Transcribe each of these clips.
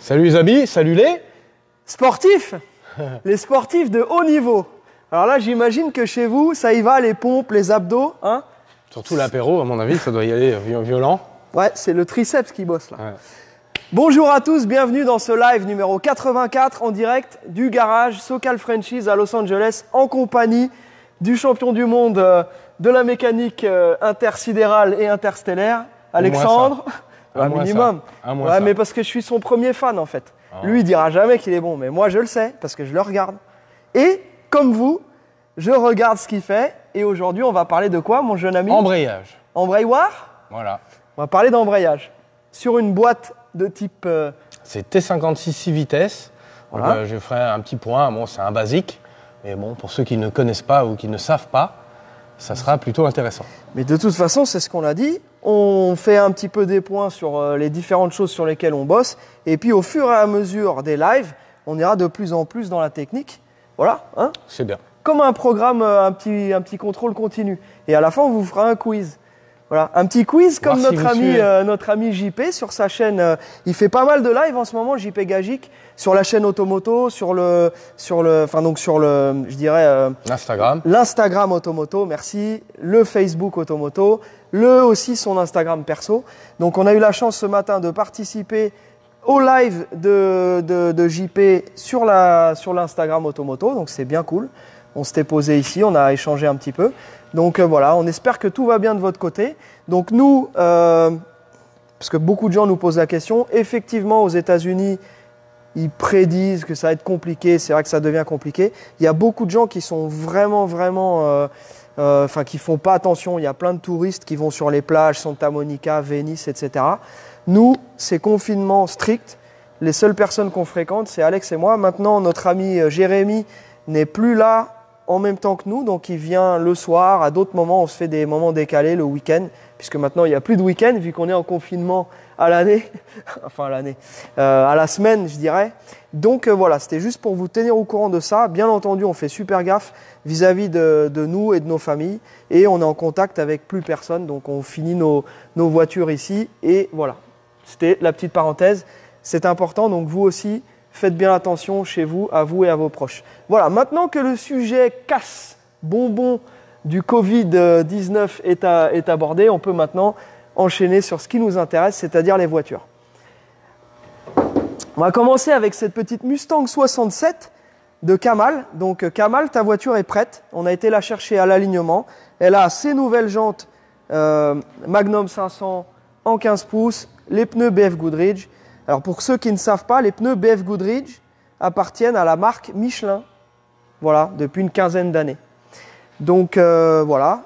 Salut les amis, salut les sportifs. Les sportifs de haut niveau. Alors là, j'imagine que chez vous, ça y va, les pompes, les abdos, hein? Surtout l'apéro, à mon avis, ça doit y aller violent. Ouais, c'est le triceps qui bosse là. Ouais. Bonjour à tous, bienvenue dans ce live numéro 84 en direct du garage Socal Frenchies à Los Angeles en compagnie du champion du monde de la mécanique intersidérale et interstellaire, Alexandre. Un minimum. Ouais, mais parce que je suis son premier fan en fait. Lui, il dira jamais qu'il est bon, mais moi je le sais parce que je le regarde. Et comme vous, je regarde ce qu'il fait. Et aujourd'hui, on va parler de quoi, mon jeune ami? Embrayage. Embrayoir? Voilà. On va parler d'embrayage sur une boîte de type. C'est T56 6 vitesses. Voilà. Donc, je ferai un petit point. Bon, c'est un basique, mais bon, pour ceux qui ne connaissent pas ou qui ne savent pas, ça sera plutôt intéressant. Mais de toute façon, c'est ce qu'on a dit. On fait un petit peu des points sur les différentes choses sur lesquelles on bosse. Et puis, au fur et à mesure des lives, on ira de plus en plus dans la technique. Voilà, hein? C'est bien. Comme un programme, un petit contrôle continu. Et à la fin, on vous fera un quiz. Voilà, un petit quiz comme notre ami JP sur sa chaîne. Il fait pas mal de live en ce moment, JP Gagic, sur la chaîne Automoto, l'Instagram Automoto, merci, le Facebook Automoto, aussi son Instagram perso. Donc on a eu la chance ce matin de participer au live de JP sur l'Instagram Automoto, donc c'est bien cool. On s'était posé ici, on a échangé un petit peu. Donc voilà, on espère que tout va bien de votre côté. Donc nous, parce que beaucoup de gens nous posent la question, effectivement aux États-Unis, ils prédisent que ça va être compliqué, c'est vrai que ça devient compliqué. Il y a beaucoup de gens qui sont vraiment, qui font pas attention. Il y a plein de touristes qui vont sur les plages, Santa Monica, Venice, etc. Nous, c'est confinement strict. Les seules personnes qu'on fréquente, c'est Alex et moi. Maintenant, notre ami Jérémy n'est plus là en même temps que nous, donc il vient le soir, à d'autres moments on se fait des moments décalés le week-end, puisque maintenant il n'y a plus de week-end vu qu'on est en confinement à l'année, à la semaine je dirais. Donc voilà, c'était juste pour vous tenir au courant de ça. Bien entendu, on fait super gaffe vis-à-vis de nous et de nos familles, et on est en contact avec plus personne, donc on finit nos voitures ici, et voilà. C'était la petite parenthèse, c'est important, donc vous aussi, faites bien attention chez vous, à vous et à vos proches. Voilà, maintenant que le sujet casse bonbon du Covid-19 est abordé, on peut maintenant enchaîner sur ce qui nous intéresse, c'est-à-dire les voitures. On va commencer avec cette petite Mustang 67 de Kamal. Donc Kamal, ta voiture est prête. On a été la chercher à l'alignement. Elle a ses nouvelles jantes Magnum 500 en 15 pouces, les pneus BF Goodrich. Alors pour ceux qui ne savent pas, les pneus BF Goodrich appartiennent à la marque Michelin, voilà, depuis une quinzaine d'années. Donc voilà,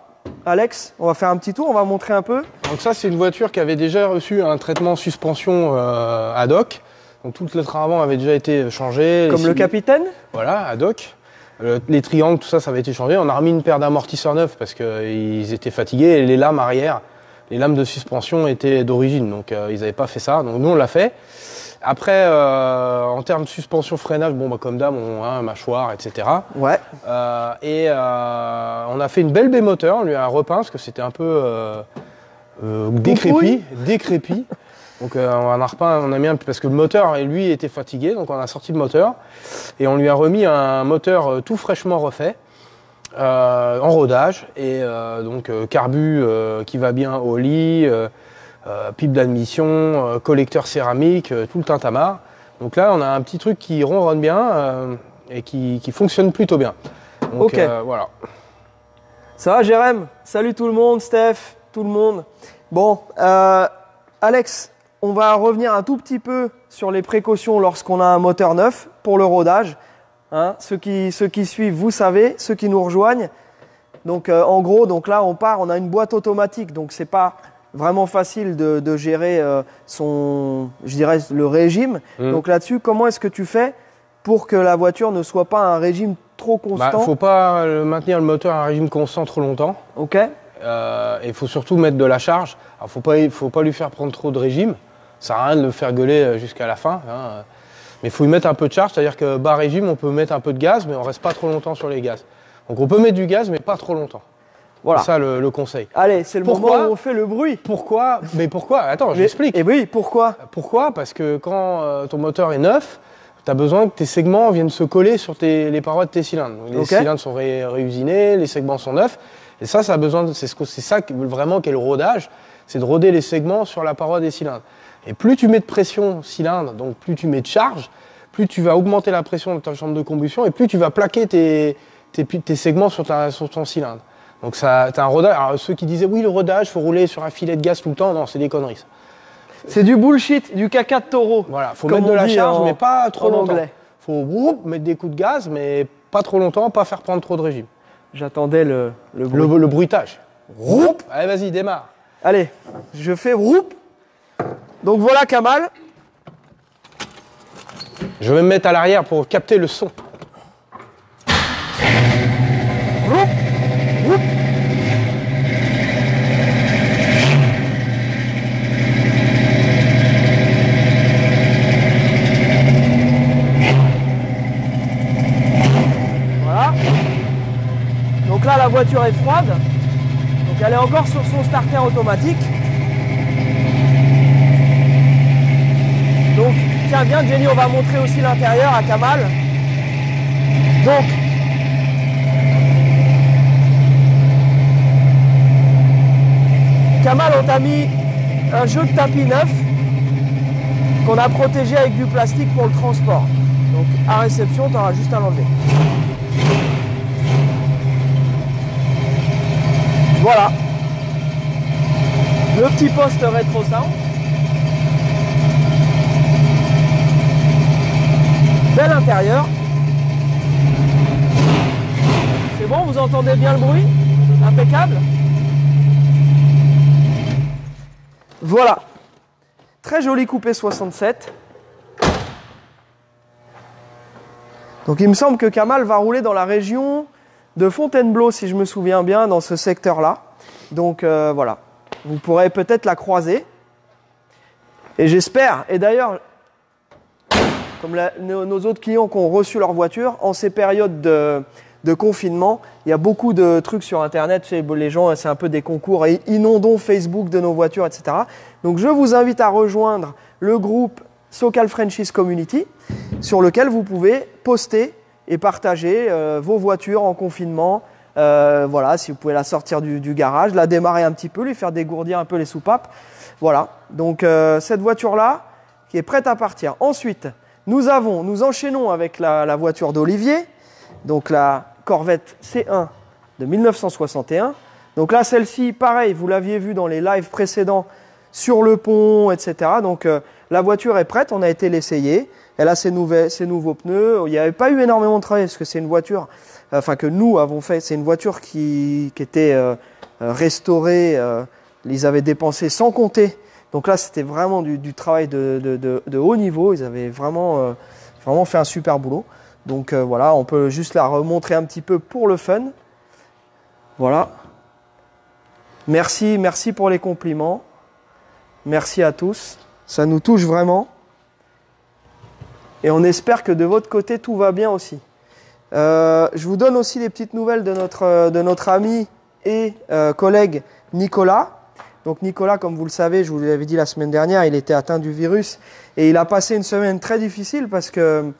Alex, on va faire un petit tour, on va montrer un peu. Donc ça, c'est une voiture qui avait déjà reçu un traitement suspension ad hoc. Donc tout le train avant avait déjà été changé. Comme le capitaine? Voilà, ad hoc. Les triangles, tout ça, ça avait été changé. On a remis une paire d'amortisseurs neufs parce qu'ils étaient fatigués et les lames arrière. Les lames de suspension étaient d'origine, donc ils n'avaient pas fait ça. Donc nous, on l'a fait. Après, en termes de suspension freinage, bon, bah, comme d'hab, mâchoire, etc. Ouais. On a fait une belle B-moteur, on lui a repeint parce que c'était un peu décrépit. Donc on a repeint, on a mis parce que le moteur, lui, était fatigué, donc on a sorti le moteur et on lui a remis un moteur tout fraîchement refait. En rodage et donc carbu qui va bien au lit, pipe d'admission, collecteur céramique, tout le tintamarre. Donc là on a un petit truc qui ronronne bien et qui fonctionne plutôt bien. Donc, ok. Voilà. Ça va Jérém? Salut tout le monde, Steph, tout le monde. Bon, Alex, on va revenir un tout petit peu sur les précautions lorsqu'on a un moteur neuf pour le rodage. Hein, ceux qui suivent, vous savez, ceux qui nous rejoignent. Donc en gros, donc là on part, on a une boîte automatique, donc c'est pas vraiment facile de gérer le régime. Donc là-dessus, comment est-ce que tu fais pour que la voiture ne soit pas un régime trop constant? Faut pas maintenir le moteur à un régime constant trop longtemps. Ok. Il faut surtout mettre de la charge. Alors faut pas lui faire prendre trop de régime. Ça sert à rien de le faire gueuler jusqu'à la fin. Hein. Mais il faut y mettre un peu de charge, c'est-à-dire que bas régime, on peut mettre un peu de gaz, mais on reste pas trop longtemps sur les gaz. Donc on peut mettre du gaz, mais pas trop longtemps. Voilà. C'est ça le conseil. Allez, c'est le moment où on fait le bruit. Pourquoi? Mais pourquoi? Attends, j'explique. Et oui, pourquoi? Pourquoi? Parce que quand ton moteur est neuf, tu as besoin que tes segments viennent se coller sur les parois de tes cylindres. Donc, les cylindres sont réusinés, les segments sont neufs. Et ça a besoin c'est ça vraiment qu'est le rodage, c'est de roder les segments sur la paroi des cylindres. Et plus tu mets de pression cylindre, donc plus tu mets de charge, plus tu vas augmenter la pression de ta chambre de combustion et plus tu vas plaquer tes segments sur ton cylindre. Donc ça, t'as un rodage. Alors ceux qui disaient oui, le rodage, faut rouler sur un filet de gaz tout le temps, non, c'est des conneries. Ça. C'est du bullshit, du caca de taureau. Voilà, faut mettre de la charge, mais pas trop longtemps. Anglais. Faut mettre des coups de gaz, mais pas trop longtemps, pas faire prendre trop de régime. J'attendais le bruitage. Roup. Allez, vas-y, démarre. Allez, je fais roup. Donc voilà Kamal. Je vais me mettre à l'arrière pour capter le son. Roup. Roup. Voilà. Donc là la voiture est froide. Donc elle est encore sur son starter automatique. Donc tiens bien Jenny, on va montrer aussi l'intérieur à Kamal. Donc Kamal, on t'a mis un jeu de tapis neuf qu'on a protégé avec du plastique pour le transport. Donc à réception, tu auras juste à l'enlever. Voilà. Le petit poste rétro sound. Bel intérieur. C'est bon, vous entendez bien le bruit? Impeccable. Voilà. Très joli coupé 67. Donc il me semble que Kamal va rouler dans la région de Fontainebleau, si je me souviens bien, dans ce secteur-là. Donc voilà. Vous pourrez peut-être la croiser. Et j'espère, et d'ailleurs, comme nos autres clients qui ont reçu leur voiture, en ces périodes de confinement, il y a beaucoup de trucs sur Internet. Les gens, c'est un peu des concours, et inondons Facebook de nos voitures, etc. Donc je vous invite à rejoindre le groupe SoCal Franchise Community, sur lequel vous pouvez poster et partager vos voitures en confinement. Voilà, si vous pouvez la sortir du garage, la démarrer un petit peu, lui faire dégourdir un peu les soupapes. Voilà, donc cette voiture-là qui est prête à partir. Ensuite, nous enchaînons avec la voiture d'Olivier, donc la Corvette C1 de 1961. Donc là, celle-ci, pareil, vous l'aviez vu dans les lives précédents sur le pont, etc. Donc la voiture est prête, on a été l'essayer. Elle a ses nouveaux pneus. Il n'y avait pas eu énormément de travail parce que c'est une voiture, que nous avons fait. C'est une voiture qui était restaurée. Ils avaient dépensé sans compter. Donc là, c'était vraiment du travail de haut niveau. Ils avaient vraiment fait un super boulot. Donc voilà, on peut juste la remontrer un petit peu pour le fun. Voilà. Merci pour les compliments. Merci à tous. Ça nous touche vraiment. Et on espère que de votre côté, tout va bien aussi. Je vous donne aussi des petites nouvelles de notre ami et collègue Nicolas. Donc Nicolas, comme vous le savez, je vous l'avais dit la semaine dernière, il était atteint du virus. Et il a passé une semaine très difficile parce que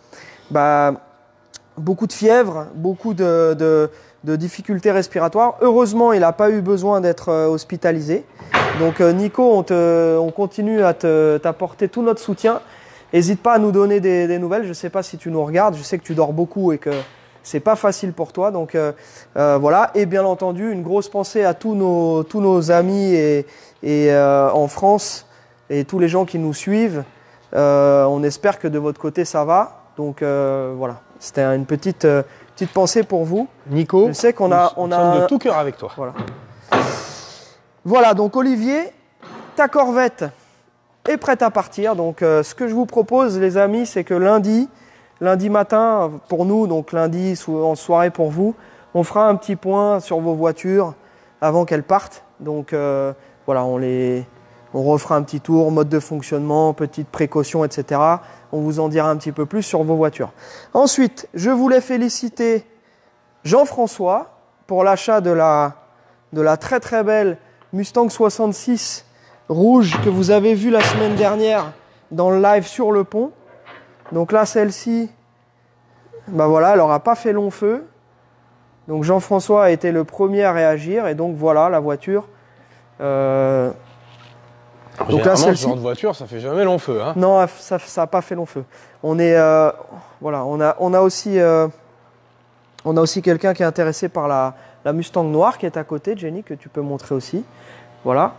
beaucoup de fièvre, beaucoup de difficultés respiratoires. Heureusement, il n'a pas eu besoin d'être hospitalisé. Donc Nico, on continue à t'apporter tout notre soutien. N'hésite pas à nous donner des nouvelles. Je ne sais pas si tu nous regardes. Je sais que tu dors beaucoup et que c'est pas facile pour toi. Donc voilà. Et bien entendu, une grosse pensée à tous nos amis et en France et tous les gens qui nous suivent. On espère que de votre côté ça va. Donc voilà. C'était une petite pensée pour vous. Nico, je sais qu'on a de tout cœur avec toi. Voilà. Donc Olivier, ta Corvette est prête à partir. Donc ce que je vous propose, les amis, c'est que lundi matin pour nous, donc lundi en soirée pour vous, on fera un petit point sur vos voitures avant qu'elles partent. Donc voilà, on refera un petit tour, mode de fonctionnement, petites précautions, etc. On vous en dira un petit peu plus sur vos voitures. Ensuite, je voulais féliciter Jean-François pour l'achat de de la très très belle Mustang 66 rouge que vous avez vu la semaine dernière dans le live sur le pont. Donc là, celle-ci, bah voilà, elle n'aura pas fait long feu. Donc Jean-François a été le premier à réagir et donc voilà la voiture. Donc là, ce genre de voiture, ça fait jamais long feu. Hein. Non, ça n'a pas fait long feu. On est, voilà, on a aussi quelqu'un qui est intéressé par la Mustang noire qui est à côté, Jenny, que tu peux montrer aussi. Voilà.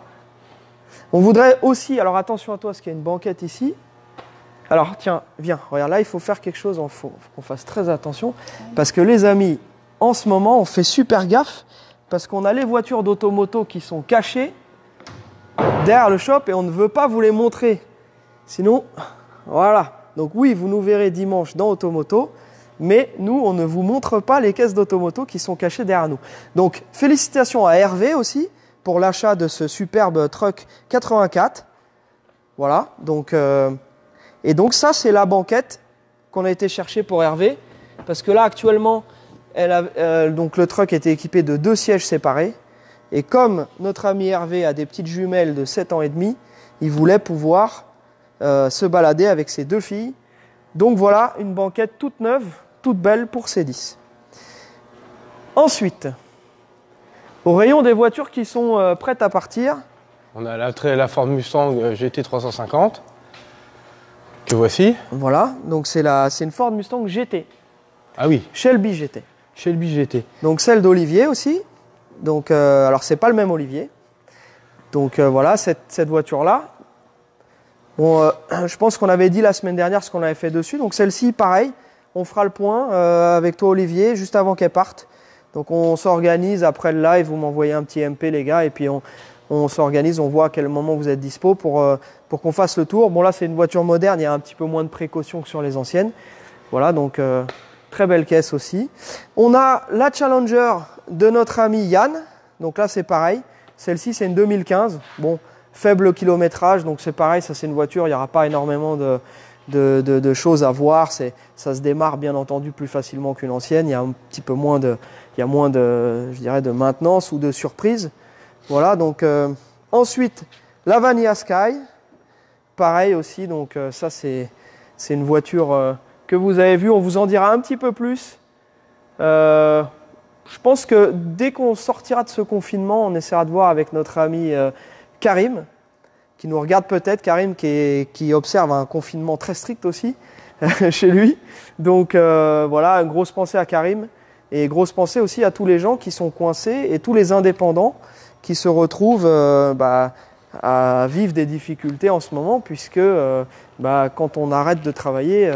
On voudrait aussi, alors attention à toi, parce qu'il y a une banquette ici. Alors tiens, viens, regarde, là il faut faire quelque chose, il faut qu'on fasse très attention. Parce que les amis, en ce moment, on fait super gaffe, parce qu'on a les voitures d'automoto qui sont cachées derrière le shop et on ne veut pas vous les montrer. Sinon, voilà. Donc oui, vous nous verrez dimanche dans Automoto, mais nous, on ne vous montre pas les caisses d'Automoto qui sont cachées derrière nous. Donc, félicitations à Hervé aussi pour l'achat de ce superbe truck 84. Voilà. Donc, et donc ça, c'est la banquette qu'on a été chercher pour Hervé. Parce que là, actuellement, donc le truck était équipé de 2 sièges séparés. Et comme notre ami Hervé a des petites jumelles de 7 ans et demi, il voulait pouvoir se balader avec ses 2 filles. Donc voilà, une banquette toute neuve, toute belle pour C10. Ensuite, au rayon des voitures qui sont prêtes à partir. On a la Ford Mustang GT 350, que voici. Voilà, donc c'est une Ford Mustang GT. Ah oui. Shelby GT. Shelby GT. Donc celle d'Olivier aussi. Donc, alors c'est pas le même Olivier. Donc voilà, cette voiture-là. Bon, je pense qu'on avait dit la semaine dernière ce qu'on avait fait dessus. Donc celle-ci, pareil, on fera le point avec toi Olivier, juste avant qu'elle parte. Donc on s'organise après le live, vous m'envoyez un petit MP les gars, et puis on s'organise, on voit à quel moment vous êtes dispo pour qu'on fasse le tour. Bon là c'est une voiture moderne, il y a un petit peu moins de précautions que sur les anciennes. Voilà, donc très belle caisse aussi. On a la Challenger de notre ami Yann. Donc là c'est pareil, celle-ci c'est une 2015. Bon, faible kilométrage, donc c'est pareil, ça c'est une voiture, il n'y aura pas énormément de choses à voir. Ça se démarre bien entendu plus facilement qu'une ancienne. Il y a un petit peu moins de, je dirais, de maintenance ou de surprise. Voilà, donc ensuite la Vanilla Sky, pareil aussi. Donc ça c'est une voiture que vous avez vue. On vous en dira un petit peu plus. Je pense que dès qu'on sortira de ce confinement, on essaiera de voir avec notre ami Karim, qui nous regarde peut-être, Karim qui observe un confinement très strict aussi chez lui. Donc voilà, une grosse pensée à Karim et grosse pensée aussi à tous les gens qui sont coincés et tous les indépendants qui se retrouvent à vivre des difficultés en ce moment, puisque quand on arrête de travailler,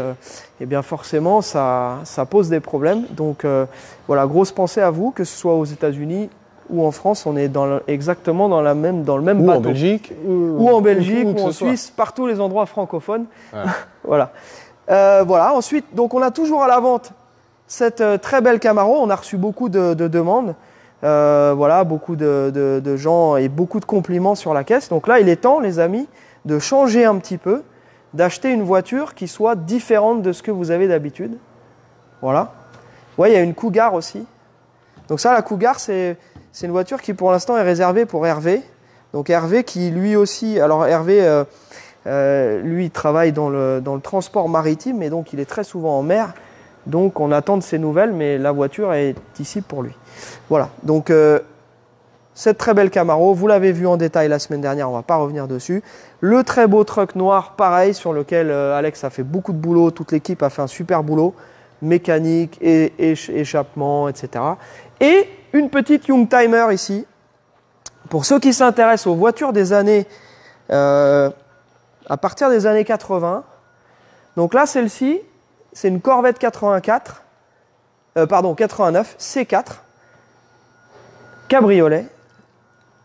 eh bien forcément ça pose des problèmes. Donc voilà, grosse pensée à vous, que ce soit aux États-Unis ou en France, on est exactement dans le même bateau. En Belgique, ou en Belgique, ou en Suisse, partout les endroits francophones. Ouais. Voilà. Voilà. Ensuite, donc on a toujours à la vente cette très belle Camaro. On a reçu beaucoup de demandes. Voilà, beaucoup de gens et beaucoup de compliments sur la caisse. Donc là, il est temps, les amis, de changer un petit peu, d'acheter une voiture qui soit différente de ce que vous avez d'habitude. Voilà. Ouais, il y a une Cougar aussi. Donc ça, la Cougar, c'est une voiture qui pour l'instant est réservée pour Hervé. Donc Hervé qui lui aussi, alors Hervé, lui il travaille dans le transport maritime et donc il est très souvent en mer. Donc on attend de ses nouvelles, mais la voiture est ici pour lui. Voilà, donc cette très belle Camaro, vous l'avez vu en détail la semaine dernière, on ne va pas revenir dessus. Le très beau truck noir, pareil, sur lequel Alex a fait beaucoup de boulot, toute l'équipe a fait un super boulot, mécanique, et échappement, etc. Et une petite Youngtimer ici, pour ceux qui s'intéressent aux voitures des années, à partir des années 80. Donc là, celle-ci, c'est une Corvette 89 C4, cabriolet,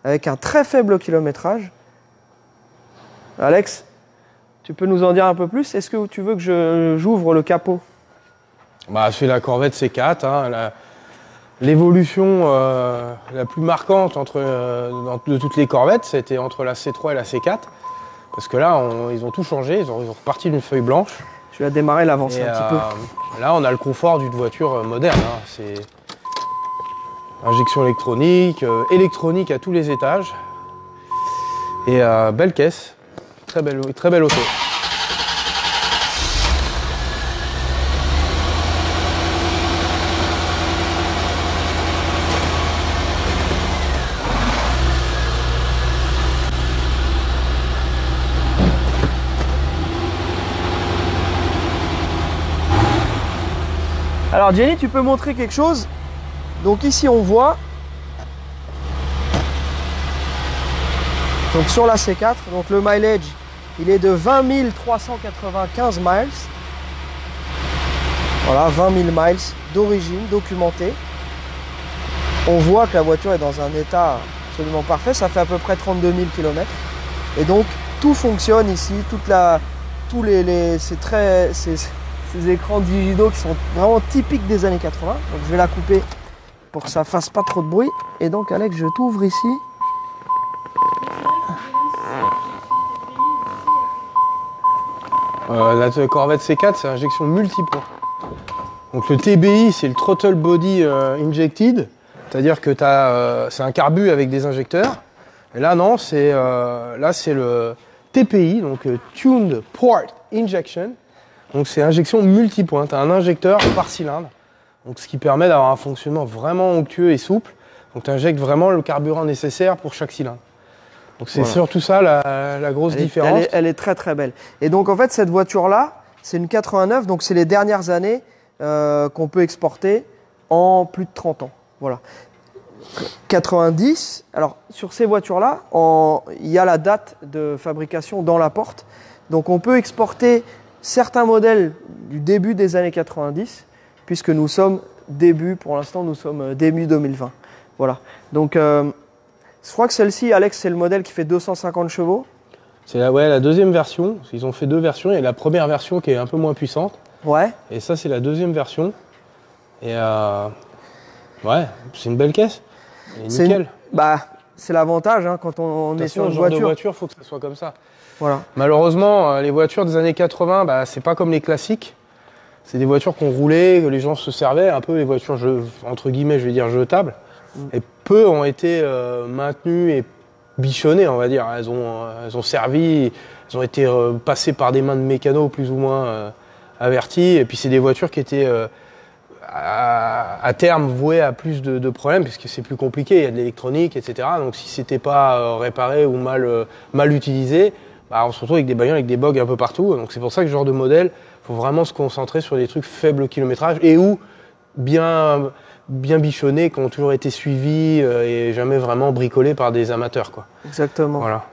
avec un très faible kilométrage. Alex, tu peux nous en dire un peu plus? Est-ce que tu veux que j'ouvre le capot? C'est la Corvette C4, hein, l'évolution la plus marquante de toutes les Corvettes, c'était entre la C3 et la C4. Parce que là, ils ont tout changé, ils ont reparti d'une feuille blanche. Je vais démarrer l'avance un petit peu. Là, on a le confort d'une voiture moderne. Hein. Injection électronique, électronique à tous les étages. Et belle caisse, très belle auto. Alors Jenny, tu peux montrer quelque chose? Donc ici on voit, donc sur la C4, donc le mileage il est de 20 395 miles. Voilà, 20 000 miles d'origine documentée. On voit que la voiture est dans un état absolument parfait, ça fait à peu près 32 000 km. Et donc tout fonctionne ici, ces écrans digitaux qui sont vraiment typiques des années 80. Donc je vais la couper pour que ça fasse pas trop de bruit. Et donc Alex, je t'ouvre ici. La Corvette C4, c'est injection multipoint. Donc le TBI, c'est le Throttle Body Injected, c'est-à-dire que c'est un carbu avec des injecteurs. Et là non, c'est le TPI, donc Tuned Port Injection. Donc c'est injection multipoint, tu as un injecteur par cylindre, donc ce qui permet d'avoir un fonctionnement vraiment onctueux et souple. Donc tu injectes vraiment le carburant nécessaire pour chaque cylindre. Donc c'est surtout ça la grosse différence. Elle est très très belle. Et donc en fait cette voiture là, c'est une 89, donc c'est les dernières années qu'on peut exporter en plus de 30 ans. Voilà. 90, alors sur ces voitures là, il y a la date de fabrication dans la porte. Donc on peut exporter certains modèles du début des années 90, puisque nous sommes pour l'instant nous sommes début 2020. Voilà. Donc je crois que celle-ci, Alex, c'est le modèle qui fait 250 chevaux. C'est la deuxième version. Ils ont fait deux versions. Il y a la première version qui est un peu moins puissante. Ouais. Et ça, c'est la deuxième version. Et ouais, c'est une belle caisse. C'est nickel. C'est l'avantage hein, quand on est sur une voiture. De voiture, il faut que ça soit comme ça. Voilà. Malheureusement, les voitures des années 80, c'est pas comme les classiques. C'est des voitures qu'on roulait, que les gens se servaient, un peu les voitures, entre guillemets, je vais dire jetables. Et peu ont été maintenues et bichonnées, on va dire. Elles ont servi, elles ont été passées par des mains de mécanos plus ou moins avertis. Et puis c'est des voitures qui étaient à terme vouées à plus de problèmes, puisque c'est plus compliqué, il y a de l'électronique, etc. Donc si c'était pas réparé ou mal utilisé, on se retrouve avec des bagnoles avec des bugs un peu partout. Donc c'est pour ça que ce genre de modèle, il faut vraiment se concentrer sur des trucs faible kilométrage et ou bien bichonnés, qui ont toujours été suivis et jamais vraiment bricolés par des amateurs, quoi. Exactement. Voilà.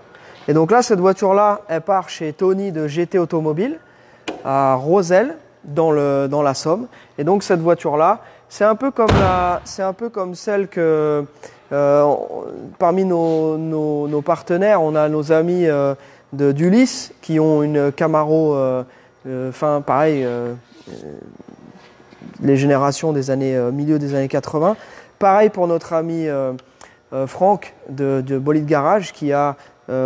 Et donc là, cette voiture-là, elle part chez Tony de GT Automobile à Roselle, dans la Somme. Et donc cette voiture-là, c'est un peu comme celle que parmi nos partenaires, on a nos amis d'Ulysse qui ont une Camaro, pareil. Les générations des années milieu des années 80. Pareil pour notre ami Franck de Bolide Garage qui a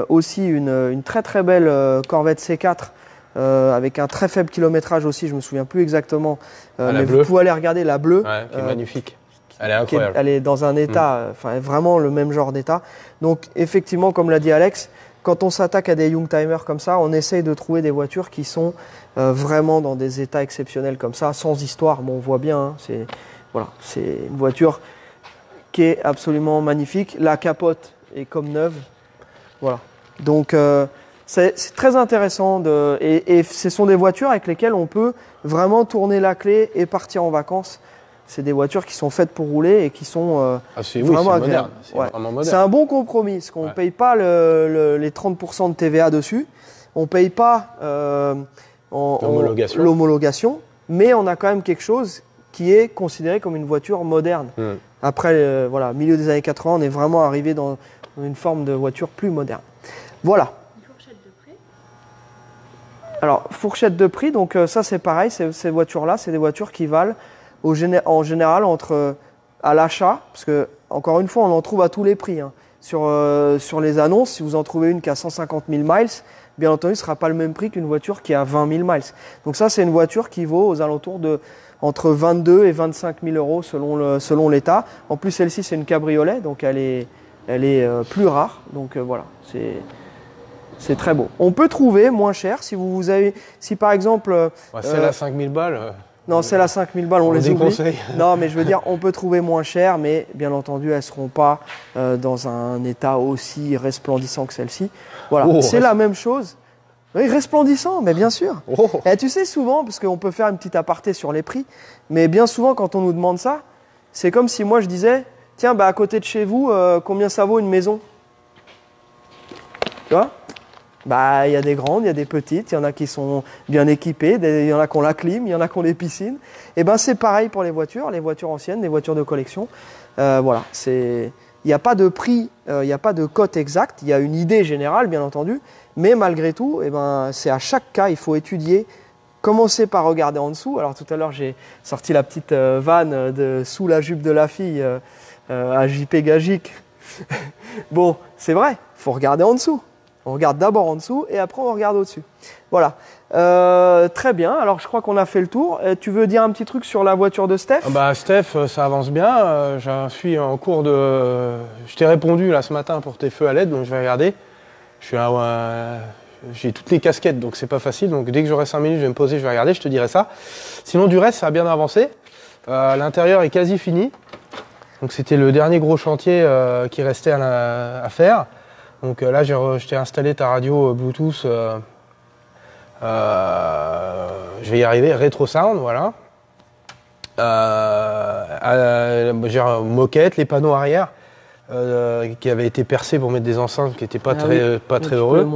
aussi une très très belle Corvette C4 avec un très faible kilométrage aussi, je me souviens plus exactement, mais vous pouvez aller regarder la bleue. Ouais, qui est magnifique. Elle est incroyable. Elle est dans un état, vraiment le même genre d'état. Donc effectivement, comme l'a dit Alex, quand on s'attaque à des Youngtimers comme ça, on essaye de trouver des voitures qui sont vraiment dans des états exceptionnels comme ça, sans histoire. Bon, on voit bien, hein, c'est une voiture qui est absolument magnifique. La capote est comme neuve. Voilà. Donc c'est très intéressant et ce sont des voitures avec lesquelles on peut vraiment tourner la clé et partir en vacances. C'est des voitures qui sont faites pour rouler et qui sont vraiment agréables. C'est un bon compromis, parce qu'on ne paye pas les 30% de TVA dessus. On ne paye pas l'homologation, mais on a quand même quelque chose qui est considéré comme une voiture moderne. Après, milieu des années 80, on est vraiment arrivé dans une forme de voiture plus moderne. Voilà. Fourchette de prix. Alors, fourchette de prix, donc ça c'est pareil, ces voitures-là, c'est des voitures qui valent en général à l'achat, parce que encore une fois, on en trouve à tous les prix. Hein. Sur les annonces, si vous en trouvez une qui a 150 000 miles, bien entendu, ce ne sera pas le même prix qu'une voiture qui a 20 000 miles. Donc ça, c'est une voiture qui vaut aux alentours de entre 22 et 25 000 euros selon l'état. En plus, celle-ci, c'est une cabriolet, donc elle est plus rare. Donc voilà, c'est très beau. On peut trouver moins cher si par exemple... celle à 5 000 balles. Non, celle à 5 000 balles, on les oublie. Déconseille. Non, mais je veux dire, on peut trouver moins cher, mais bien entendu, elles ne seront pas dans un état aussi resplendissant que celle-ci. Voilà, c'est la même chose. Oui, resplendissant, mais bien sûr. Et tu sais, souvent, parce qu'on peut faire une petite aparté sur les prix, mais bien souvent, quand on nous demande ça, c'est comme si moi je disais, tiens, bah, à côté de chez vous, combien ça vaut une maison? Tu vois? Bah, il y a des grandes, il y a des petites, il y en a qui sont bien équipées, il y en a qui ont la clim, il y en a qui ont des piscines. Et ben c'est pareil pour les voitures anciennes, les voitures de collection. Voilà, il n'y a pas de prix, il n'y a pas de cote exacte, il y a une idée générale bien entendu, mais malgré tout, eh ben, c'est à chaque cas, il faut étudier, commencer par regarder en dessous. Alors tout à l'heure j'ai sorti la petite vanne de sous la jupe de la fille à JP Gagic. Bon, c'est vrai, il faut regarder en dessous. On regarde d'abord en dessous et après on regarde au-dessus. Voilà. Très bien. Alors je crois qu'on a fait le tour. Tu veux dire un petit truc sur la voiture de Steph? Steph, ça avance bien. Je suis en cours de... Je t'ai répondu là ce matin pour tes feux à LED, donc je vais regarder. J'ai toutes les casquettes, donc c'est pas facile. Donc dès que j'aurai 5 minutes, je vais me poser, je vais regarder, je te dirai ça. Sinon du reste, ça a bien avancé. L'intérieur est quasi fini. Donc c'était le dernier gros chantier qui restait à faire. Donc là, je t'ai installé ta radio Bluetooth, je vais y arriver, Retro Sound, voilà. J'ai une moquette, les panneaux arrière qui avaient été percés pour mettre des enceintes qui n'étaient pas très heureux.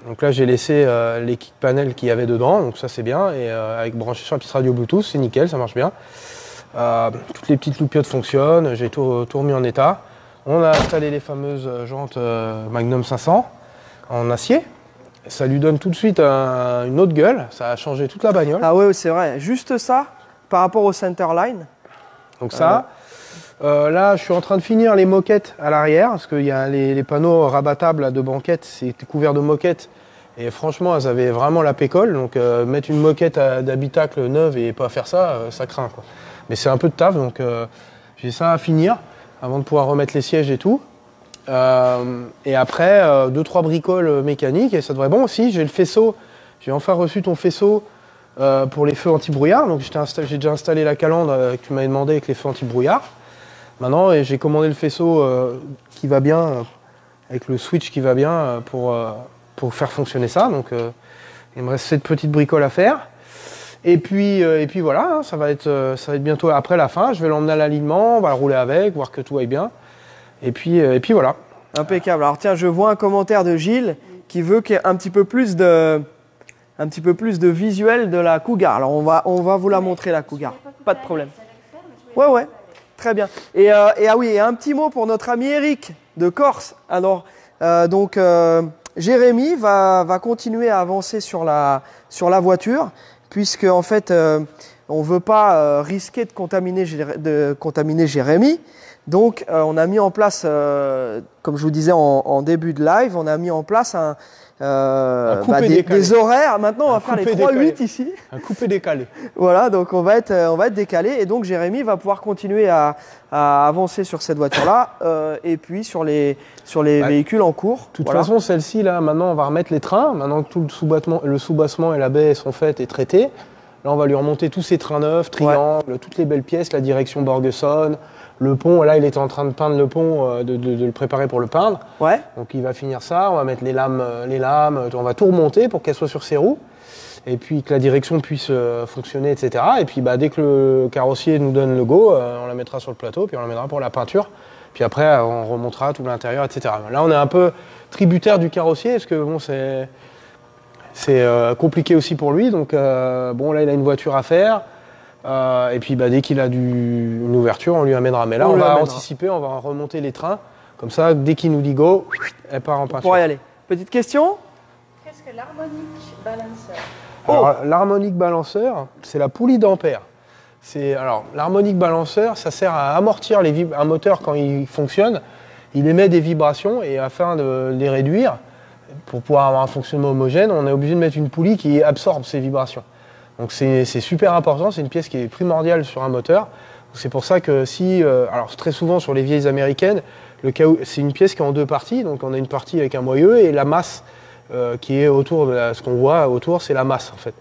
Donc là, j'ai laissé les kick panels qu'il y avait dedans, donc ça c'est bien, et avec branché sur la petite radio Bluetooth, c'est nickel, ça marche bien. Toutes les petites loupiottes fonctionnent, j'ai tout remis en état. On a installé les fameuses jantes Magnum 500 en acier. Ça lui donne tout de suite une autre gueule. Ça a changé toute la bagnole. Ah oui, c'est vrai. Juste ça, par rapport au Centerline. Donc ça. Là, je suis en train de finir les moquettes à l'arrière. Parce qu'il y a les panneaux rabattables là, de banquettes. C'était couvert de moquettes. Et franchement, elles avaient vraiment la pécole. Donc mettre une moquette d'habitacle neuve et pas faire ça, ça craint, quoi. Mais c'est un peu de taf. Donc j'ai ça à finir avant de pouvoir remettre les sièges et tout. Et après, 2-3 bricoles mécaniques, et ça devrait être bon aussi. J'ai le faisceau, j'ai enfin reçu ton faisceau pour les feux anti-brouillard. Donc j'ai déjà installé la calandre que tu m'avais demandé avec les feux anti-brouillard. Maintenant, j'ai commandé le faisceau qui va bien, avec le switch qui va bien pour faire fonctionner ça. Donc il me reste cette petite bricole à faire. Et puis voilà, hein, ça va être bientôt après la fin. Je vais l'emmener à l'alignement, on va le rouler avec, voir que tout aille bien. Et puis voilà. Impeccable. Alors tiens, je vois un commentaire de Gilles qui veut qu'il y ait un petit peu plus de visuel de la Cougar. Alors on va vous la montrer, la Cougar. Pas de problème. Ouais, très bien. Et un petit mot pour notre ami Eric de Corse. Alors Jérémy va continuer à avancer sur la voiture, puisque en fait on ne veut pas risquer de contaminer Jérémy. Donc on a mis en place, comme je vous disais en début de live, on a mis en place des horaires. Maintenant on va faire les 3-8 ici. Un coupé décalé. Voilà, donc on va être décalé, et donc Jérémy va pouvoir continuer à avancer sur cette voiture-là et puis sur les véhicules en cours. De toute façon, celle-ci là, maintenant on va remettre les trains. Maintenant que tout le soubassement et la baie sont faites et traitées, là on va lui remonter tous ces trains neufs, triangles, toutes les belles pièces, la direction Borgeson. Le pont, là, il était en train de peindre le pont, de le préparer pour le peindre. Ouais. Donc il va finir ça, on va mettre les lames, on va tout remonter pour qu'elles soient sur ses roues. Et puis que la direction puisse fonctionner, etc. Et puis dès que le carrossier nous donne le go, on la mettra sur le plateau, puis on la mettra pour la peinture. Puis après, on remontera tout l'intérieur, etc. Là, on est un peu tributaire du carrossier, parce que bon, c'est compliqué aussi pour lui. Donc là, il a une voiture à faire. Et puis dès qu'il a une ouverture, on lui amènera. Mais là, on va anticiper, on va remonter les trains. Comme ça, dès qu'il nous dit go, elle part en peinture. Pour y aller. Petite question? Qu'est-ce que l'harmonique balanceur? Alors, l'harmonique balanceur, c'est la poulie d'ampère. L'harmonique balanceur, ça sert à amortir un moteur quand il fonctionne. Il émet des vibrations, et afin de les réduire, pour pouvoir avoir un fonctionnement homogène, on est obligé de mettre une poulie qui absorbe ces vibrations. Donc c'est super important, c'est une pièce qui est primordiale sur un moteur. C'est pour ça que alors très souvent sur les vieilles américaines, c'est une pièce qui est en deux parties, donc on a une partie avec un moyeu et la masse qui est autour de ce qu'on voit autour, c'est la masse en fait.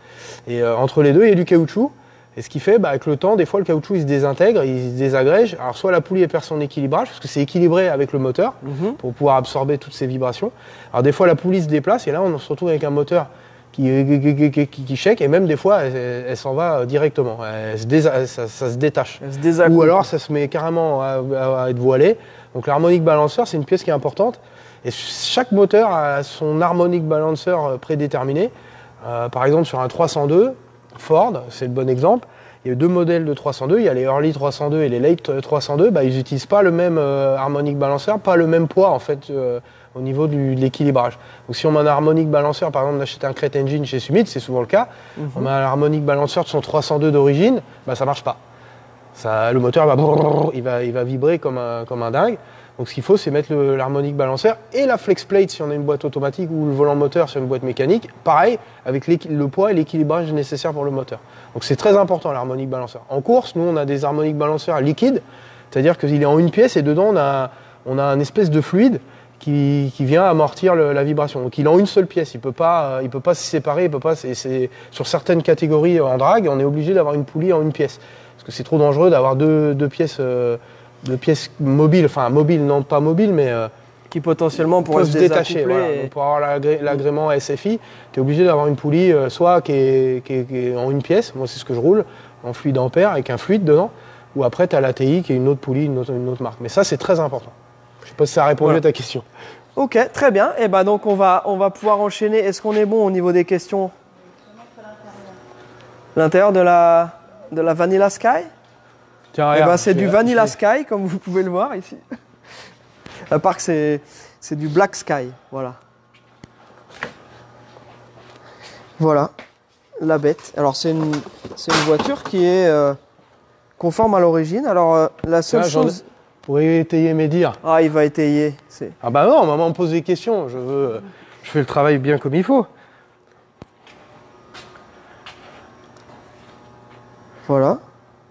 Et entre les deux, il y a du caoutchouc. Et ce qui fait, avec le temps, des fois le caoutchouc il se désintègre, il se désagrège. Alors soit la poulie perd son équilibrage, parce que c'est équilibré avec le moteur, pour pouvoir absorber toutes ces vibrations. Alors des fois la poulie se déplace, et là on se retrouve avec un moteur qui shake, et même des fois elle s'en va directement, ça se détache. Ou alors ça se met carrément à être voilé. Donc l'harmonic balancer, c'est une pièce qui est importante. Et chaque moteur a son harmonic balancer prédéterminé. Par exemple sur un 302, Ford, c'est le bon exemple. Il y a deux modèles de 302, il y a les Early 302 et les Late 302. Ils n'utilisent pas le même harmonic balancer, pas le même poids en fait au niveau de l'équilibrage. Donc si on met un harmonic balancer, par exemple on achète un Crate Engine chez Summit, c'est souvent le cas, on met un harmonic balancer de son 302 d'origine, ça marche pas. Le moteur il va vibrer comme un dingue. Donc ce qu'il faut, c'est mettre l'harmonic balancer et la flex plate si on a une boîte automatique ou le volant moteur sur une boîte mécanique. Pareil, avec le poids et l'équilibrage nécessaire pour le moteur. Donc c'est très important l'harmonic balancer. En course, nous on a des harmonic balancers liquides, c'est-à-dire qu'il est en une pièce et dedans on a une espèce de fluide qui vient amortir la vibration. Donc il est en une seule pièce, il peut pas se séparer, sur certaines catégories en drag, on est obligé d'avoir une poulie en une pièce. Parce que c'est trop dangereux d'avoir deux pièces mobiles, enfin mobiles, non pas mobiles, mais qui potentiellement pourraient se détacher. Voilà. Donc, pour avoir l'agrément SFI, tu es obligé d'avoir une poulie soit qui est en une pièce, moi c'est ce que je roule, en fluide ampère avec un fluide dedans, ou après tu as l'ATI qui est une autre poulie, une autre marque. Mais ça c'est très important. Je sais pas si ça a répondu à ta question. Ok, très bien. Et donc on va pouvoir enchaîner. Est-ce qu'on est bon au niveau des questions? L'intérieur de la Vanilla Sky? Tiens, c'est du Vanilla Sky, comme vous pouvez le voir ici. À part que c'est du Black Sky, voilà. Voilà, la bête. Alors c'est une voiture qui est conforme à l'origine. Alors la seule chose... Pour étayer mes dires. Ah, il va étayer. Ah bah non, maman me pose des questions. Je fais le travail bien comme il faut. Voilà.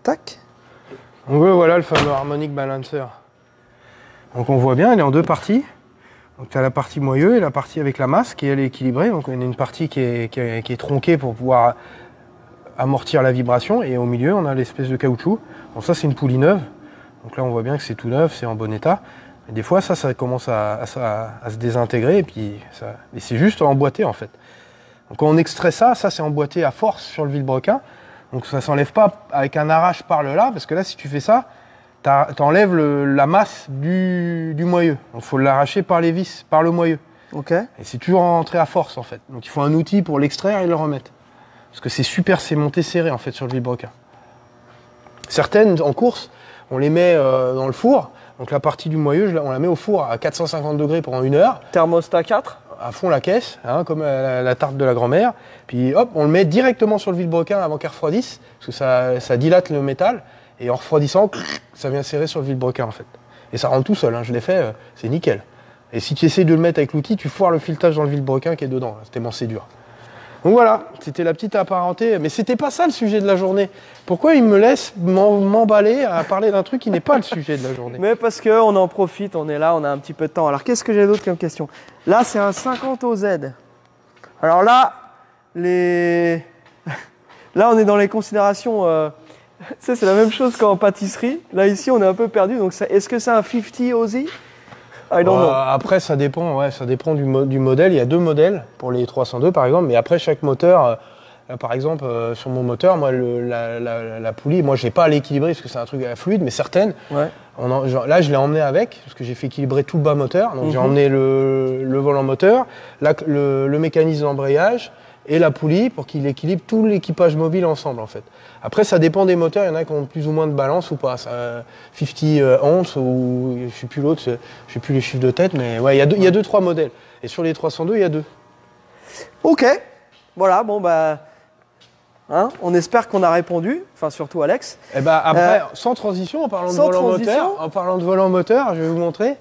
Tac. Donc voilà le fameux harmonic balancer. Donc on voit bien, il est en deux parties. Donc tu as la partie moyeu et la partie avec la masse qui elle est équilibrée. Donc on a une partie qui est tronquée pour pouvoir amortir la vibration. Et au milieu, on a l'espèce de caoutchouc. Donc ça, c'est une poulie neuve. Donc là, on voit bien que c'est tout neuf, c'est en bon état. Et des fois, ça commence à se désintégrer et c'est juste emboîté en fait. Donc quand on extrait ça c'est emboîté à force sur le vilebrequin. Donc ça ne s'enlève pas avec un arrache par le là, parce que là, si tu fais ça, tu enlèves la masse du moyeu. Donc il faut l'arracher par les vis, par le moyeu. Ok. Et c'est toujours rentré à force en fait. Donc il faut un outil pour l'extraire et le remettre. Parce que c'est monté serré en fait sur le vilebrequin. Certaines en course, on les met dans le four. Donc la partie du moyeu, on la met au four à 450 degrés pendant 1 heure. Thermostat 4 ? À fond la caisse, comme la tarte de la grand-mère. Puis hop, on le met directement sur le vilebrequin avant qu'il refroidisse, parce que ça dilate le métal. Et en refroidissant, ça vient serrer sur le vilebrequin en fait. Et ça rentre tout seul, je l'ai fait, c'est nickel. Et si tu essaies de le mettre avec l'outil, tu foires le filetage dans le vilebrequin qui est dedans. C'est tellement c'est dur. Donc voilà, c'était la petite apparenté. Mais c'était pas ça le sujet de la journée. Pourquoi il me laisse m'emballer à parler d'un truc qui n'est pas le sujet de la journée? Mais parce qu'on en profite, on est là, on a un petit peu de temps. Alors qu'est-ce que j'ai d'autre comme question? Là, c'est un 50 OZ. Alors là, là, on est dans les considérations... tu sais, c'est la même chose qu'en pâtisserie. Là, ici, on est un peu perdu. Donc, est-ce que c'est un 50 OZ? Après, ça dépend du modèle. Il y a deux modèles pour les 302 par exemple, mais après chaque moteur, par exemple sur mon moteur, moi la poulie, moi je n'ai pas à l'équilibrer parce que c'est un truc fluide, mais certaines, là je l'ai emmené avec parce que j'ai fait équilibrer tout le bas moteur, donc j'ai emmené le volant moteur, le mécanisme d'embrayage et la poulie pour qu'il équilibre tout l'équipage mobile ensemble en fait. Après ça dépend des moteurs, il y en a qui ont plus ou moins de balance ou pas. 50 onces ou je sais plus l'autre, je sais plus les chiffres de tête, mais ouais, il y a deux, trois modèles. Et sur les 302, il y a deux. Ok, voilà, bon on espère qu'on a répondu, enfin surtout Alex. Et après, sans transition, en parlant de volant moteur, je vais vous montrer.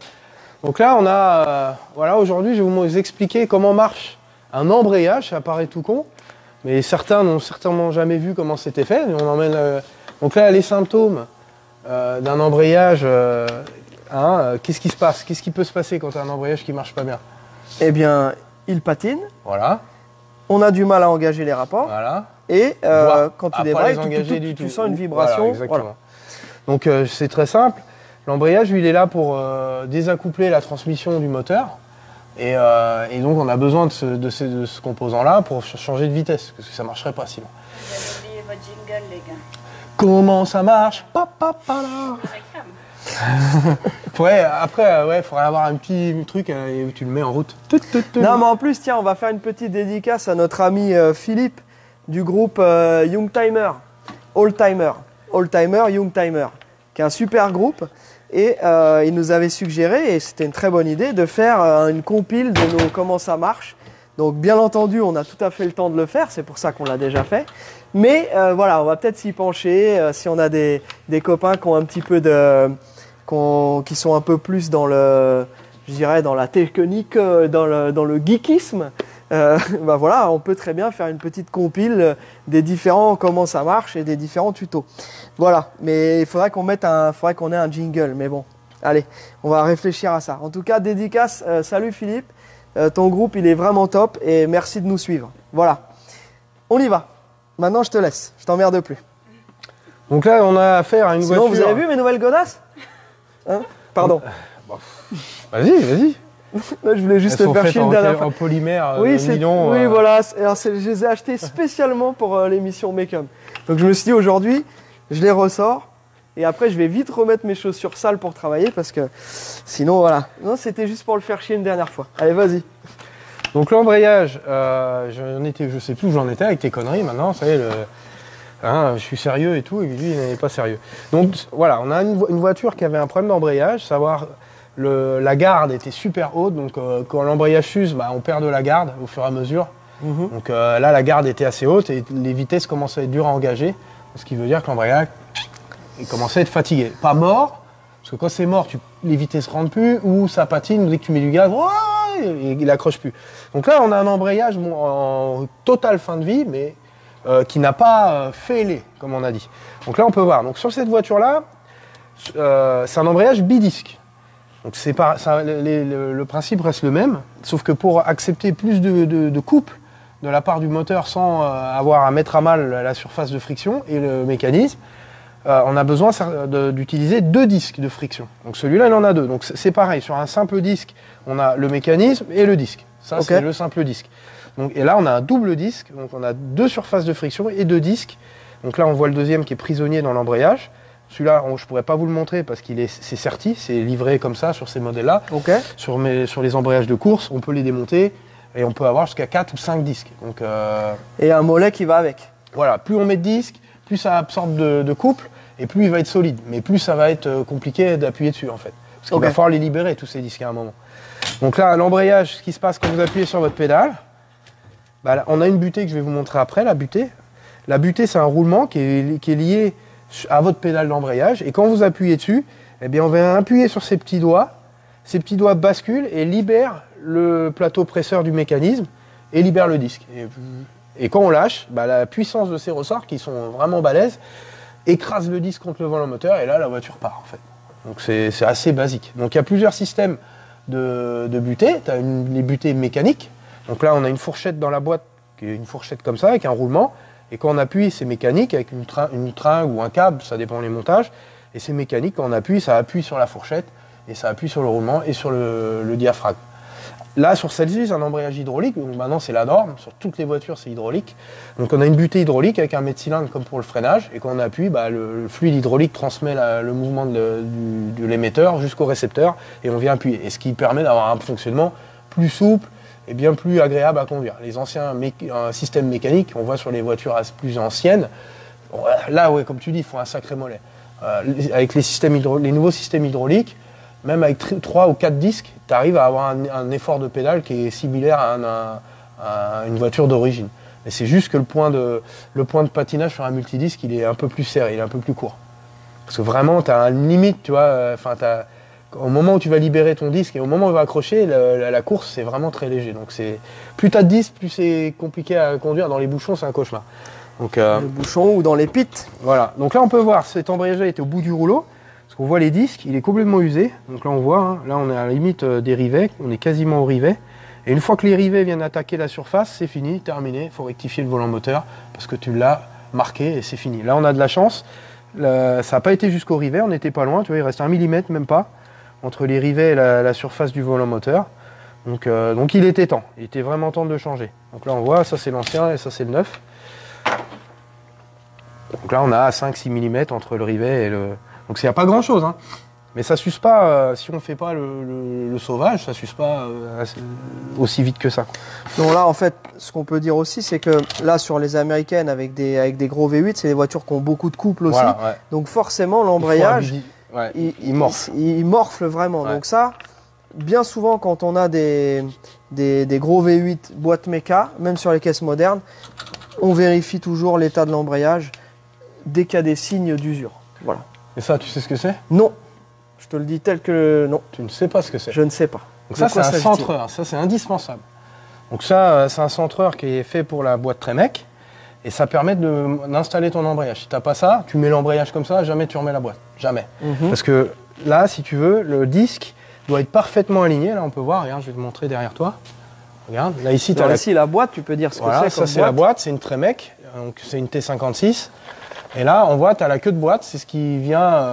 Donc là, on a, voilà, aujourd'hui, je vais vous expliquer comment marche un embrayage. Ça apparaît tout con, mais certains n'ont certainement jamais vu comment c'était fait. On emmène, donc là, les symptômes d'un embrayage. Qu'est-ce qui se passe? Qu'est-ce qui peut se passer quand tu as un embrayage qui marche pas bien? Eh bien, il patine. Voilà. On a du mal à engager les rapports. Voilà. Et quand tu débrailles, tu sens une vibration. Voilà, exactement. Voilà. Donc c'est très simple. L'embrayage, lui, il est là pour désaccoupler la transmission du moteur. Et donc on a besoin de ce composant-là pour changer de vitesse, parce que ça ne marcherait pas sinon. Vous avez oublié votre jingle, les gars. Comment ça marche? Ouais, après, il faudrait avoir un petit truc et tu le mets en route. Non, mais en plus, tiens, on va faire une petite dédicace à notre ami Philippe du groupe Youngtimer, Oldtimer, Youngtimer, qui est un super groupe. Et il nous avait suggéré, et c'était une très bonne idée, de faire une compile de nos comment ça marche. Donc bien entendu, on a tout à fait le temps de le faire, c'est pour ça qu'on l'a déjà fait. Mais voilà, on va peut-être s'y pencher, si on a des copains qui ont un petit peu qui sont un peu plus dans le, je dirais, dans la technique, dans le geekisme. Bah voilà, on peut très bien faire une petite compile des différents comment ça marche et des différents tutos. Voilà, mais il faudrait qu'on ait un jingle, mais bon, allez, on va réfléchir à ça. En tout cas, dédicace, salut Philippe, ton groupe il est vraiment top et merci de nous suivre. Voilà, on y va. Maintenant je te laisse, je t'emmerde plus. Donc là, on a affaire à une voiture. Vous avez vu mes nouvelles godasses? Hein? Pardon. Vas-y. Je voulais juste te faire chier une dernière fois. En polymère, nylon. Oui, voilà. Alors, je les ai achetés spécialement pour l'émission Make-up. Donc je me suis dit aujourd'hui, je les ressors et après je vais vite remettre mes chaussures sales pour travailler parce que sinon voilà. Non, c'était juste pour le faire chier une dernière fois. Allez, vas-y. Donc l'embrayage, je sais plus où j'en étais avec tes conneries maintenant. Ça y est, je suis sérieux et tout, et lui il n'est pas sérieux. Donc voilà, on a une voiture qui avait un problème d'embrayage, savoir la garde était super haute, donc quand l'embrayage s'use, on perd de la garde au fur et à mesure. Donc là, la garde était assez haute et les vitesses commençaient à être dures à engager, ce qui veut dire que l'embrayage commençait à être fatigué. Pas mort, parce que quand c'est mort, les vitesses ne rentrent plus, ou ça patine, dès que tu mets du gaz, il n'accroche plus. Donc là, on a un embrayage en totale fin de vie, mais qui n'a pas fêlé, comme on a dit. Donc là, on peut voir. Donc sur cette voiture-là, c'est un embrayage bidisque. Donc le principe reste le même, sauf que pour accepter plus de couple de la part du moteur sans avoir à mettre à mal la surface de friction et le mécanisme, on a besoin d'utiliser 2 disques de friction. Donc celui-là, il en a 2. Donc c'est pareil, sur un simple disque, on a le mécanisme et le disque. Ça, c'est le simple disque. Donc, et là, on a un double disque, donc on a 2 surfaces de friction et 2 disques. Donc là, on voit le deuxième qui est prisonnier dans l'embrayage. Celui-là, je ne pourrais pas vous le montrer parce c'est serti, c'est livré comme ça sur ces modèles-là. Sur les embrayages de course, on peut les démonter et on peut avoir jusqu'à 4 ou 5 disques. Donc, et un mollet qui va avec. Voilà, plus on met de disques, plus ça absorbe de couple et plus il va être solide. Mais plus ça va être compliqué d'appuyer dessus en fait. Parce qu'il va falloir les libérer tous ces disques à un moment. Donc là, l'embrayage, ce qui se passe quand vous appuyez sur votre pédale, là, on a une butée que je vais vous montrer après, la butée. La butée, c'est un roulement qui est lié à votre pédale d'embrayage. Et quand vous appuyez dessus, eh bien, on va appuyer sur ces petits doigts. Ces petits doigts basculent et libèrent le plateau presseur du mécanisme et libèrent le disque. Et quand on lâche, la puissance de ces ressorts, qui sont vraiment balèzes, écrase le disque contre le volant moteur et là, la voiture part en fait. Donc c'est assez basique. Donc il y a plusieurs systèmes de butées. Tu as les butées mécaniques. Donc là, on a une fourchette dans la boîte, qui est une fourchette comme ça, avec un roulement. Et quand on appuie, c'est mécanique, avec une tringle ou un câble, ça dépend des montages. Et c'est mécanique, quand on appuie, ça appuie sur la fourchette, et ça appuie sur le roulement et sur le diaphragme. Là, sur celle-ci, c'est un embrayage hydraulique, donc maintenant c'est la norme, sur toutes les voitures c'est hydraulique. Donc on a une butée hydraulique avec un mètre-cylindre comme pour le freinage, et quand on appuie, le fluide hydraulique transmet le mouvement de l'émetteur jusqu'au récepteur, et on vient appuyer. Et ce qui permet d'avoir un fonctionnement plus souple, et bien plus agréable à conduire. Les anciens systèmes mécaniques qu'on voit sur les voitures plus anciennes, là, comme tu dis, il faut un sacré mollet. Avec les nouveaux systèmes hydrauliques, même avec 3 ou 4 disques, tu arrives à avoir un effort de pédale qui est similaire à une voiture d'origine. Mais c'est juste que le point de patinage sur un multidisque, il est un peu plus serré, il est un peu plus court. Parce que vraiment, tu as une limite, tu vois, au moment où tu vas libérer ton disque et au moment où il va accrocher, la course c'est vraiment très léger. Donc plus tu as de disque, plus c'est compliqué à conduire. Dans les bouchons, c'est un cauchemar. Donc, les bouchons ou dans les pits. Voilà. Donc là, on peut voir cet embrayage était au bout du rouleau. Parce qu'on voit les disques, il est complètement usé. Donc là, on voit, hein, là, on est à la limite des rivets. On est quasiment au rivet. Et une fois que les rivets viennent attaquer la surface, c'est fini, terminé. Il faut rectifier le volant moteur parce que tu l'as marqué et c'est fini. Là, on a de la chance. Ça n'a pas été jusqu'au rivet, on n'était pas loin. Tu vois, il reste 1 mm, même pas, entre les rivets et la surface du volant moteur. Donc il était temps. Il était vraiment temps de le changer. Donc là, on voit, ça c'est l'ancien et ça c'est le neuf. Donc là, on a 5-6 mm entre le rivet et le... Donc il n'y a pas grand-chose, hein. Mais ça ne s'use pas, si on ne fait pas le sauvage, ça ne s'use pas aussi vite que ça. Donc là, en fait, ce qu'on peut dire aussi, c'est que là, sur les américaines, avec des gros V8, c'est des voitures qui ont beaucoup de couple aussi. Voilà, ouais. Donc forcément, l'embrayage, il morfle. Il morfle vraiment. Ouais. Donc ça, bien souvent, quand on a des gros V8 boîte méca, même sur les caisses modernes, on vérifie toujours l'état de l'embrayage dès qu'il y a des signes d'usure. Voilà. Et ça, tu sais ce que c'est? Non. Je te le dis tel que... Non. Tu ne sais pas ce que c'est? Je ne sais pas. Donc ça, c'est un centreur. Ça, c'est indispensable. Donc ça, c'est un centreur qui est fait pour la boîte Tremec. Et ça permet d'installer ton embrayage. Si tu n'as pas ça, tu mets l'embrayage comme ça, jamais tu remets la boîte. Jamais. Parce que là, si tu veux, le disque doit être parfaitement aligné. Là, on peut voir. Regarde, je vais te montrer derrière toi. Regarde. Là, ici, tu as ici, la boîte. Tu peux dire ce que c'est. Ça, c'est la boîte. C'est une Tremec. Donc, c'est une T56. Et là, on voit, tu as la queue de boîte, c'est ce qui vient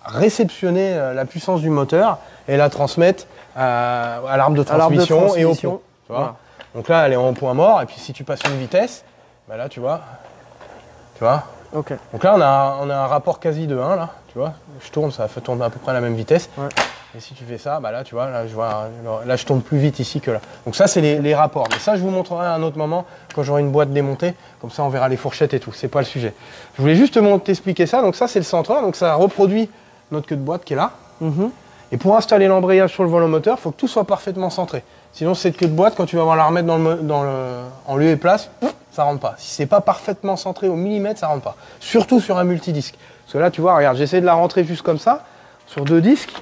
réceptionner la puissance du moteur et la transmettre à l'arbre de transmission et au pont. Tu vois, voilà. Donc là, elle est en point mort, et puis si tu passes une vitesse, bah là, tu vois. Okay. Donc là, on a un rapport quasi de 1, là, tu vois. Je tourne, ça tourne à peu près à la même vitesse. Ouais. Et si tu fais ça, bah là, tu vois, là, je tourne plus vite ici que là. Donc ça, c'est les rapports. Mais ça, je vous montrerai à un autre moment, quand j'aurai une boîte démontée. Comme ça, on verra les fourchettes et tout. C'est pas le sujet. Je voulais juste t'expliquer ça. Donc ça, c'est le centreur. Donc ça reproduit notre queue de boîte qui est là. Et pour installer l'embrayage sur le volant moteur, il faut que tout soit parfaitement centré. Sinon, cette queue de boîte, quand tu vas la remettre en lieu et place, ça rentre pas. Si c'est pas parfaitement centré au millimètre, ça rentre pas. Surtout sur un multidisque. Parce que là, tu vois, regarde, j'essaie de la rentrer juste comme ça, sur 2 disques.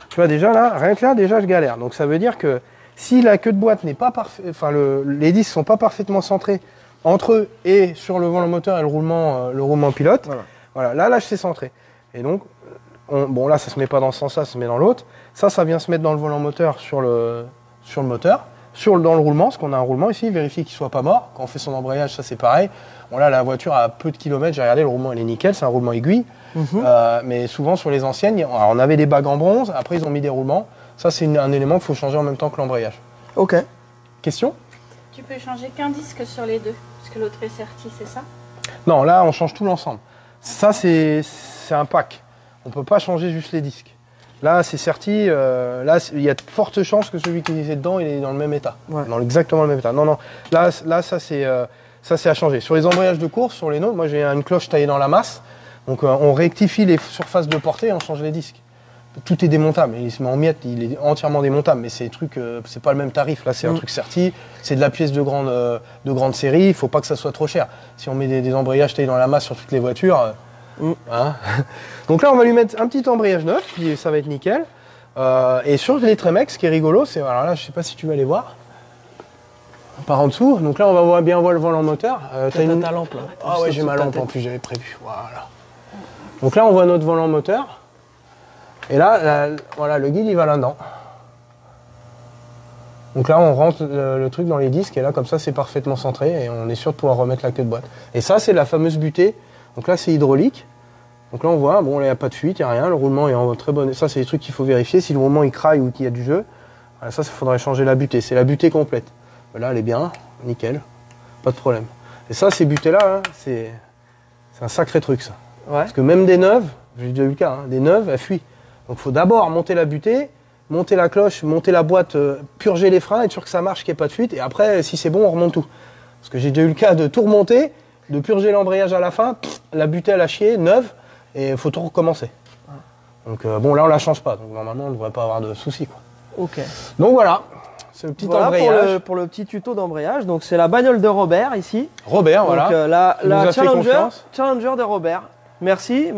Tu vois déjà là, rien que là, déjà je galère. Donc ça veut dire que si la queue de boîte n'est pas parfaite, enfin les disques sont pas parfaitement centrés entre eux et sur le volant moteur et le roulement pilote, voilà, là c'est centré. Et donc, bon là ça se met pas dans ce sens-là, ça se met dans l'autre. Ça vient se mettre dans le volant moteur sur le moteur, dans le roulement, parce qu'on a un roulement ici, vérifier qu'il soit pas mort. Quand on fait son embrayage, ça c'est pareil. Bon là la voiture a peu de kilomètres, j'ai regardé, le roulement il est nickel, c'est un roulement aiguille. Mais souvent sur les anciennes, on avait des bagues en bronze, après ils ont mis des roulements. Ça c'est un élément qu'il faut changer en même temps que l'embrayage. Ok. Question? Tu peux changer qu'un disque sur les deux, parce que l'autre est serti, c'est ça? Non, là on change tout l'ensemble. Ça c'est un pack. On ne peut pas changer juste les disques. Là c'est serti, là il y a de fortes chances que celui qui est dedans il est dans le même état. Dans exactement le même état. Non, là ça c'est à changer. Sur les embrayages de course, sur les nôtres, moi j'ai une cloche taillée dans la masse. Donc on rectifie les surfaces de portée et on change les disques. Tout est démontable, il se met en miettes, il est entièrement démontable, mais ces trucs, c'est pas le même tarif. Là c'est un truc serti, c'est de la pièce de grande série, il faut pas que ça soit trop cher. Si on met des embrayages taillés dans la masse sur toutes les voitures, hein. Donc là on va lui mettre un petit embrayage neuf, puis ça va être nickel. Et sur les Tremec, ce qui est rigolo, c'est, alors là je sais pas si tu vas aller voir, par en dessous, donc là on va bien voir le volant moteur. T'as ta lampe là. Ah ouais, j'ai ma lampe en plus, j'avais prévu, voilà. Donc là, on voit notre volant moteur. Et là, voilà, le guide, il va là-dedans. Donc là, on rentre le truc dans les disques. Et là, comme ça, c'est parfaitement centré. Et on est sûr de pouvoir remettre la queue de boîte. Et ça, c'est la fameuse butée. Donc là, c'est hydraulique. Donc là, on voit, bon, il n'y a pas de fuite, il n'y a rien. Le roulement est en très bonne... Ça, c'est des trucs qu'il faut vérifier. Si le roulement, il craille ou qu'il y a du jeu, voilà, ça, il faudrait changer la butée. C'est la butée complète. Là, elle est bien. Nickel. Pas de problème. Et ça, ces butées-là, hein, c'est un sacré truc, ça. Ouais. Parce que même des neuves, j'ai déjà eu le cas, hein, des neuves, elles fuient. Donc il faut d'abord monter la butée, monter la cloche, monter la boîte, purger les freins, être sûr que ça marche, qu'il n'y ait pas de fuite. Et après, si c'est bon, on remonte tout. Parce que j'ai déjà eu le cas de tout remonter, de purger l'embrayage à la fin, la butée elle a chié, neuve, et il faut tout recommencer. Donc bon, là on la change pas. Donc normalement, on ne devrait pas avoir de soucis, quoi. Ok. Donc voilà, c'est le petit embrayage. Pour le petit tuto d'embrayage. Donc c'est la bagnole de Robert ici. Robert, donc, voilà. La Challenger de Robert. Merci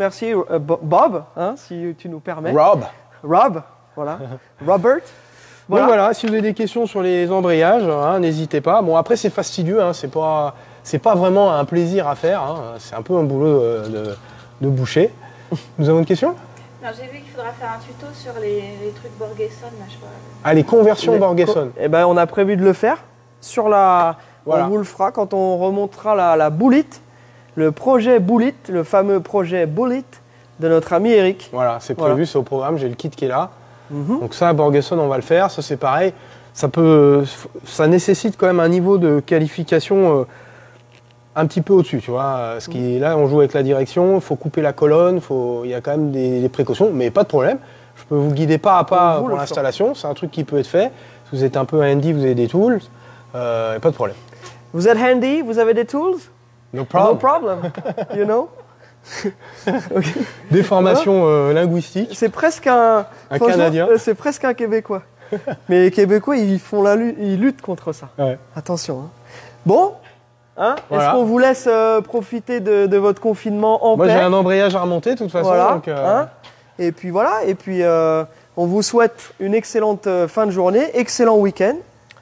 Bob, hein, si tu nous permets. Rob. Voilà. Robert. Donc voilà, si vous avez des questions sur les embrayages, hein, n'hésitez pas. Bon, après, c'est fastidieux, hein, c'est pas vraiment un plaisir à faire. Hein, c'est un peu un boulot de boucher. Nous avons une question? Non, j'ai vu qu'il faudra faire un tuto sur les trucs Borgesson, là, je crois. Ah, les conversions Borgesson. Eh ben, on a prévu de le faire sur la. Voilà. On vous le fera quand on remontera la boulite, le projet boulite, le fameux projet boulite de notre ami Eric. Voilà, c'est prévu, c'est au programme. J'ai le kit qui est là. Mhm. Donc ça, Borgesson, on va le faire. Ça, c'est pareil. Ça nécessite quand même un niveau de qualification un petit peu au-dessus, tu vois. Là, on joue avec la direction. Il faut couper la colonne. Il y a quand même des précautions, mais pas de problème. Je peux vous guider pas à pas pour l'installation. C'est un truc qui peut être fait. Si vous êtes un peu handy, vous avez des tools. Pas de problème. Vous êtes handy, vous avez des tools? No problem. No problem. You know? Okay. Des formations linguistiques. C'est presque un Canadien. C'est presque un Québécois. Mais les Québécois, ils luttent contre ça. Ouais. Attention. Hein. Bon, hein, voilà. Est-ce qu'on vous laisse profiter de votre confinement en paix? Moi, j'ai un embrayage à remonter, de toute façon. Voilà. Donc, hein. Et puis voilà. Et puis, on vous souhaite une excellente fin de journée, excellent week-end.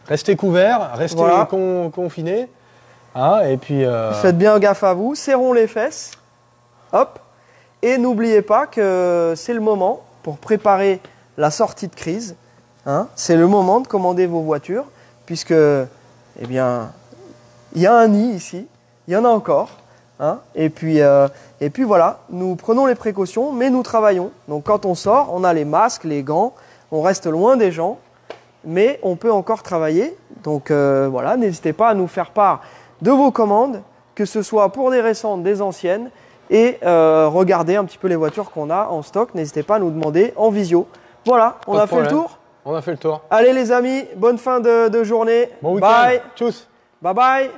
Restez couverts, restez confinés. Hein, et puis, faites bien gaffe à vous, serrons les fesses. Hop. Et n'oubliez pas que c'est le moment pour préparer la sortie de crise. Hein, c'est le moment de commander vos voitures, puisque, eh bien, il y a un nid ici, il y en a encore. Hein, et puis voilà, nous prenons les précautions, mais nous travaillons. Donc quand on sort, on a les masques, les gants, on reste loin des gens, mais on peut encore travailler. Donc voilà, n'hésitez pas à nous faire part de vos commandes, que ce soit pour des récentes, des anciennes, et regardez un petit peu les voitures qu'on a en stock. N'hésitez pas à nous demander en visio. Voilà, on a fait le tour. On a fait le tour. Allez les amis, bonne fin de journée. Bon week-end. Bye. Tchuss. Bye bye.